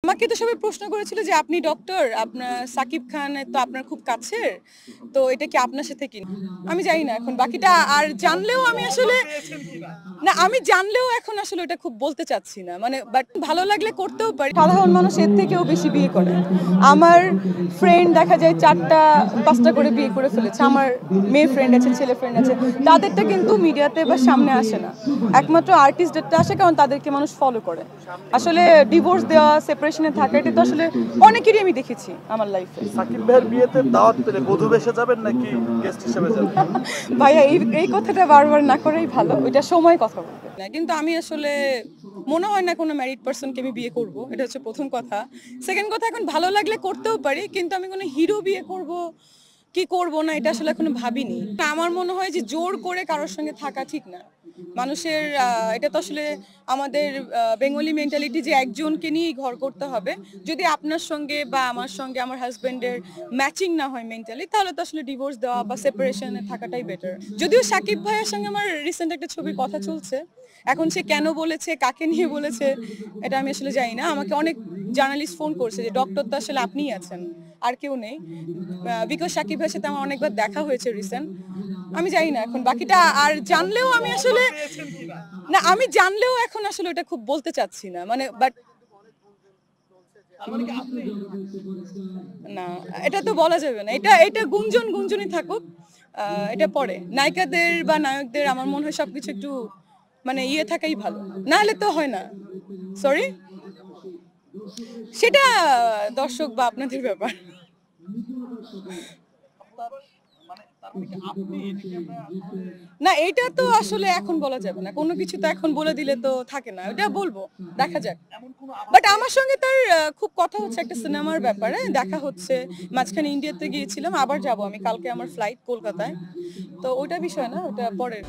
আমাকে তো সবাই প্রশ্ন করেছিল যে আপনি ডক্টর, আপনার সাকিব খান তো আপনার খুব কাছের, তো এটা কি আপনার সাথে কি? আমি জানি না এখন বাকিটা, আর জানলেও আমি আসলে না, আমি জানলেও এখন আসলে এটা খুব বলতে চাচ্ছি না, মানে বাট ভালো লাগলে করতেও পারি। সাধারণ মানুষ এর থেকেও বেশি বিয়ে করে। আমার ফ্রেন্ড দেখা যায় 4টা 5টা করে বিয়ে করে ফেলেছে। আমার মেয়ে ফ্রেন্ড আছে, ছেলে ফ্রেন্ড আছে, তাদেরটা কিন্তু মিডিয়াতে বা সামনে আসে না। একমাত্র আর্টিস্টদেরটা আসে, কারণ তাদেরকে মানুষ ফলো করে। আসলে ডিভোর্স দেওয়া, সেপারেশনে থাকা, এটা তো আসলে অনেকেরই আমি দেখেছি আমার লাইফে। সাকিব ভাইয়ের বিয়েতে দাওয়াত পেলে বধূ বেশে যাবেন নাকি গেস্ট হিসেবে যাবেন? ভাইয়া এই কথাটা বারবার না করেই ভালো, ওইটা সময় কথা বলবে না। কিন্তু আমি আসলে মনে হয় না কোনো ম্যারিড পার্সনকে আমি বিয়ে করব, এটা হচ্ছে প্রথম কথা। সেকেন্ড কথা, এখন ভালো লাগলে করতেও পারি, কিন্তু আমি কোনো হিরো বিয়ে করব কি করব না, এটা আসলে এখনো ভাবিনি। আমার মনে হয় যে জোর করে কারোর সঙ্গে থাকা ঠিক না। মানুষের এটা তো আসলে আমাদের বেঙ্গলি মেন্টালিটি যে একজনকে নিয়েই ঘর করতে হবে। যদি আপনার সঙ্গে বা আমার সঙ্গে আমার হাজবেন্ডের ম্যাচিং না হয় মেন্টালি, তাহলে তো আসলে ডিভোর্স দেওয়া বা সেপারেশনে থাকাটাই বেটার। যদিও সাকিব ভাইয়ের সঙ্গে আমার রিসেন্ট একটা ছবির কথা চলছে, এখন সে কেন বলেছে, কাকে নিয়ে বলেছে, এটা আমি আসলে জানি না। আমাকে অনেক জার্নালিস্ট ফোন করছে যে ডক্টর তো আসলে আপনিই আছেন, আর কেউ নেই। বিকজ সাকিব ভাইয়ের সাথে আমার অনেকবার দেখা হয়েছে রিসেন্ট। আমি জানি না এখন বাকিটা, আর জানলেও আমি আসলে না, আমি জানলেও এখন আসলে এটা খুব বলতে চাচ্ছি না, মানে বাট না, এটা তো বলা যাবে না। এটা এটা গুঞ্জনই থাকুক। এটা পরে নায়িকাদের বা নায়কদের আমার মনে হয় সবকিছু একটু মানে থাকাই ভালো, না হলে তো হয় না। সরি, সেটা দর্শক বা আপনাদের ব্যাপার। না, এটা তো আসলে এখন বলা যাবে না, কোনো কিছু তো এখন বলে দিলে তো থাকে না, ওটা বলবো, দেখা যাক। বাট আমার সঙ্গে তার খুব কথা হচ্ছে একটা সিনেমার ব্যাপারে, দেখা হচ্ছে। মাঝখানে ইন্ডিয়াতে গিয়েছিলাম, আবার যাব আমি, কালকে আমার ফ্লাইট কলকাতায়। তো ওটা বিষয় না, ওটা পরের।